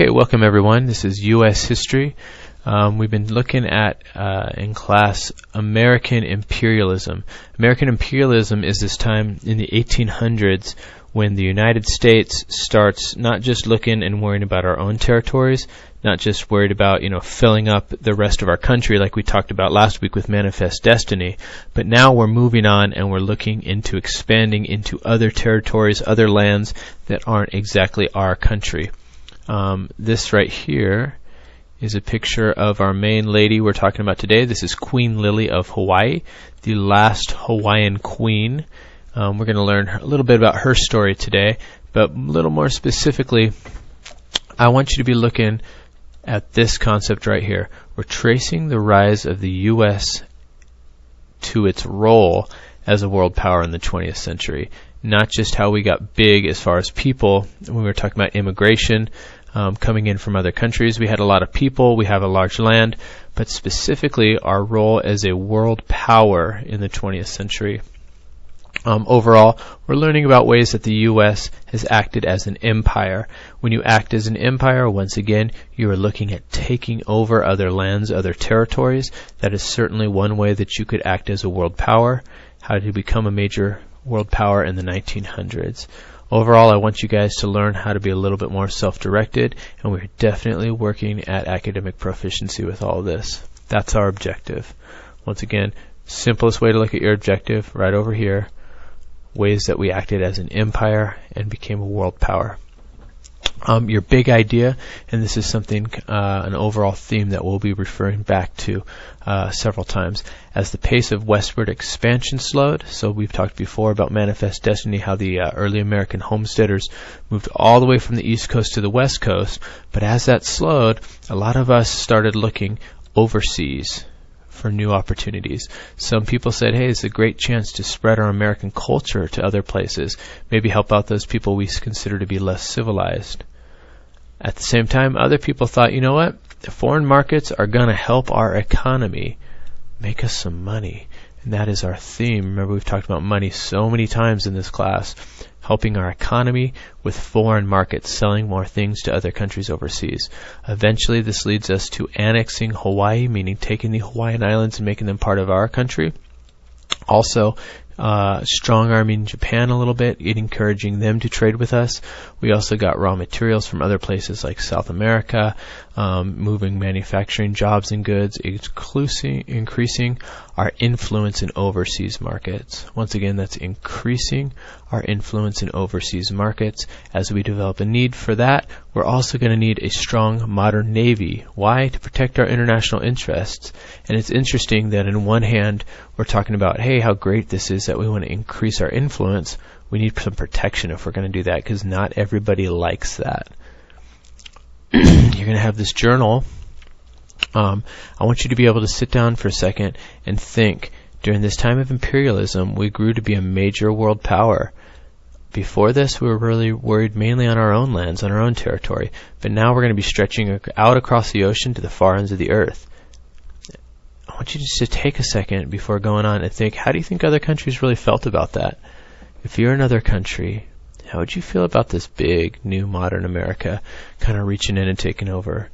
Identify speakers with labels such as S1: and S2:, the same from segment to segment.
S1: Okay, welcome everyone. This is U.S. History. We've been looking at, in class, American Imperialism. American Imperialism is this time in the 1800s when the United States starts not just looking and worrying about our own territories, not just worried about, filling up the rest of our country like we talked about last week with Manifest Destiny, but now we're moving on and we're looking into expanding into other territories, other lands that aren't exactly our country. This right here is a picture of our main lady we're talking about today. This is Queen Lily of Hawaii, the last Hawaiian queen. We're going to learn a little bit about her story today, but a little more specifically, I want you to be looking at this concept right here. We're tracing the rise of the U.S. to its role as a world power in the 20th century, not just how we got big as far as people. When we were talking about immigration, coming in from other countries, we had a lot of people, we have a large land, but specifically our role as a world power in the 20th century. Overall, we're learning about ways that the U.S. has acted as an empire. When you act as an empire, once again, you are looking at taking over other lands, other territories. That is certainly one way that you could act as a world power. How did you become a major world power in the 1900s? Overall, I want you guys to learn how to be a little bit more self-directed, and we're definitely working at academic proficiency with all of this. That's our objective. Once again, simplest way to look at your objective, right over here, ways that we acted as an empire and became a world power. Your big idea, and this is something, an overall theme that we'll be referring back to several times, as the pace of westward expansion slowed. So we've talked before about Manifest Destiny, how the early American homesteaders moved all the way from the East Coast to the West Coast, but as that slowed, a lot of us started looking overseas for new opportunities. Some people said, hey, it's a great chance to spread our American culture to other places, maybe help out those people we consider to be less civilized. At the same time, other people thought, you know what, the foreign markets are going to help our economy, make us some money. And that is our theme. Remember, we've talked about money so many times in this class, helping our economy with foreign markets, selling more things to other countries overseas. Eventually, this leads us to annexing Hawaii, meaning taking the Hawaiian Islands and making them part of our country. Also, strong-arming Japan a little bit, encouraging them to trade with us. We also got raw materials from other places like South America, moving manufacturing jobs and goods, increasing our influence in overseas markets. Once again, that's increasing our influence in overseas markets. As we develop a need for that, we're also going to need a strong modern navy. Why? To protect our international interests. And it's interesting that in one hand, we're talking about, hey, how great this is that we want to increase our influence. We need some protection if we're going to do that, because not everybody likes that. You're going to have this journal. I want you to be able to sit down for a second and think. During this time of imperialism, we grew to be a major world power. Before this, we were really worried mainly on our own lands, on our own territory. But now we're going to be stretching out across the ocean to the far ends of the earth. I want you just to take a second before going on and think, how do you think other countries really felt about that? If you're another country, how would you feel about this big, new, modern America kind of reaching in and taking over?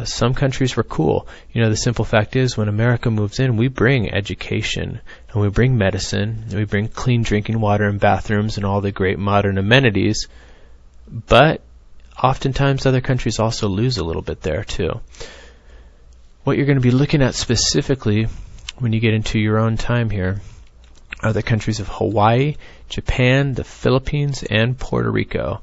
S1: Some countries were cool. The simple fact is, when America moves in, we bring education, and we bring medicine, and we bring clean drinking water and bathrooms and all the great modern amenities. But oftentimes other countries also lose a little bit there too. What you're going to be looking at specifically when you get into your own time here are the countries of Hawaii, Japan, the Philippines, and Puerto Rico.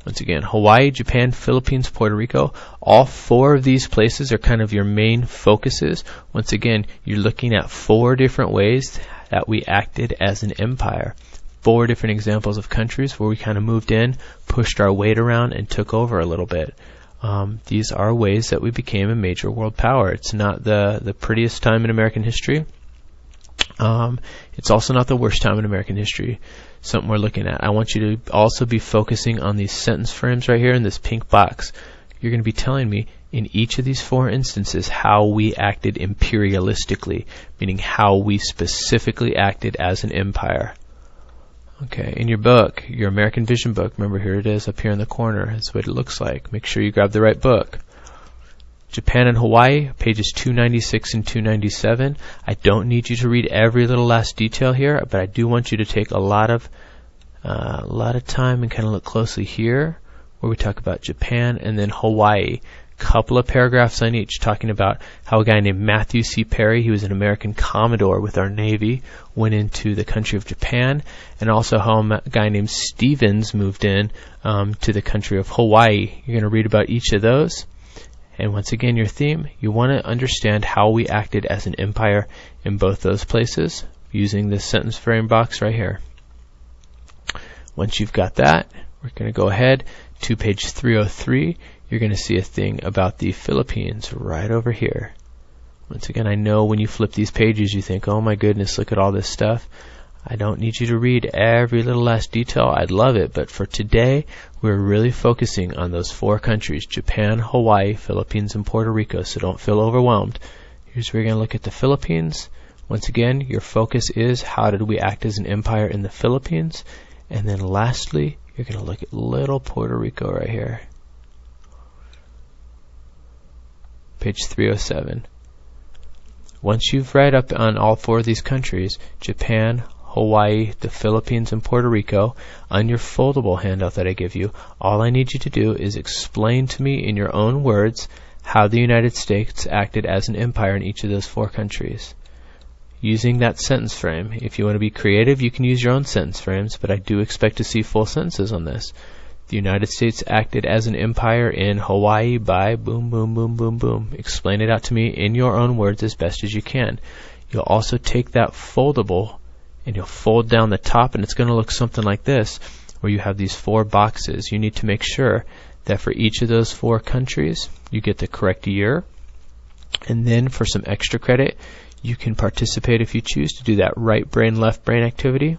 S1: Once again, Hawaii, Japan, Philippines, Puerto Rico, all four of these places are kind of your main focuses. Once again, you're looking at four different ways that we acted as an empire. Four different examples of countries where we kind of moved in, pushed our weight around, and took over a little bit. These are ways that we became a major world power. It's not the prettiest time in American history. It's also not the worst time in American history. Something we're looking at. I want you to also be focusing on these sentence frames right here in this pink box. You're going to be telling me in each of these four instances how we acted imperialistically, meaning how we specifically acted as an empire. Okay, in your book, your American Vision book, remember here it is up here in the corner. That's what it looks like. Make sure you grab the right book. Japan and Hawaii, pages 296 and 297. I don't need you to read every little last detail here, but I do want you to take a lot of time and kind of look closely here, where we talk about Japan and then Hawaii. Couple of paragraphs on each, talking about how a guy named Matthew C. Perry, he was an American Commodore with our Navy, went into the country of Japan, and also how a guy named Stevens moved in to the country of Hawaii. You're going to read about each of those. And once again, your theme, you want to understand how we acted as an empire in both those places, using this sentence frame box right here. Once you've got that, we're going to go ahead to page 303. You're going to see a thing about the Philippines right over here. Once again, I know when you flip these pages you think, oh my goodness, look at all this stuff. I don't need you to read every little last detail. I'd love it, but for today, we're really focusing on those 4 countries, Japan, Hawaii, Philippines, and Puerto Rico, so don't feel overwhelmed. Here's where you're going to look at the Philippines. Once again, your focus is how did we act as an empire in the Philippines? And then lastly, you're going to look at little Puerto Rico right here. Page 307. Once you've read up on all 4 of these countries, Japan, Hawaii, the Philippines, and Puerto Rico, on your foldable handout that I give you, all I need you to do is explain to me in your own words how the United States acted as an empire in each of those 4 countries. Using that sentence frame. If you want to be creative, you can use your own sentence frames, but I do expect to see full sentences on this. The United States acted as an empire in Hawaii by boom, boom, boom, boom, boom. Explain it out to me in your own words as best as you can. You'll also take that foldable and you'll fold down the top, and it's going to look something like this, where you have these 4 boxes. You need to make sure that for each of those 4 countries, you get the correct year. And then for some extra credit, you can participate if you choose to do that right brain, left brain activity.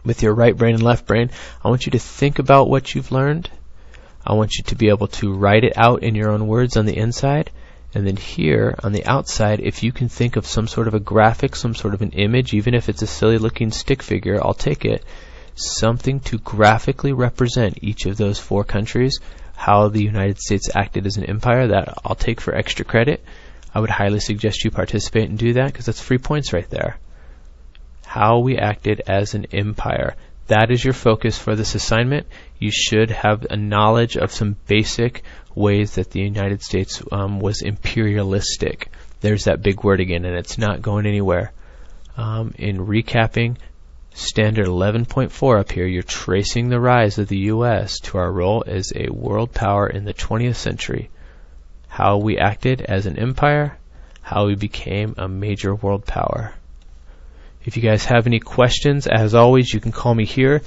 S1: With your right brain and left brain, I want you to think about what you've learned. I want you to be able to write it out in your own words on the inside. And then here on the outside, if you can think of some sort of a graphic, some sort of an image, even if it's a silly looking stick figure, I'll take it. Something to graphically represent each of those 4 countries, how the United States acted as an empire, that I'll take for extra credit. I would highly suggest you participate and do that because that's free points right there. How we acted as an empire. That is your focus for this assignment. You should have a knowledge of some basic ways that the United States was imperialistic. There's that big word again, and it's not going anywhere. In recapping Standard 11.4 up here, you're tracing the rise of the U.S. to our role as a world power in the 20th century. How we acted as an empire, how we became a major world power. If you guys have any questions, as always, you can call me here.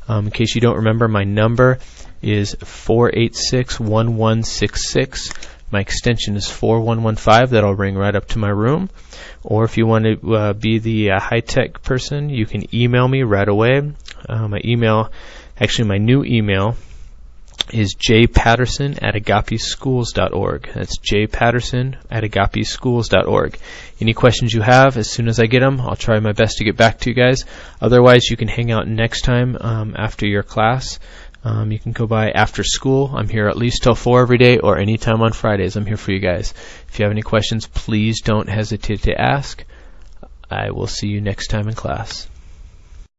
S1: In case you don't remember, my number is 486-1166. My extension is 4115. That'll ring right up to my room. Or if you want to be the high-tech person, you can email me right away. My new email is jpatterson@agapeschools.org. That's jpatterson@agapeschools.org. Any questions you have, as soon as I get them, I'll try my best to get back to you guys. Otherwise, you can hang out next time after your class. You can go by after school. I'm here at least till 4 every day, or anytime on Fridays. I'm here for you guys. If you have any questions, please don't hesitate to ask. I will see you next time in class.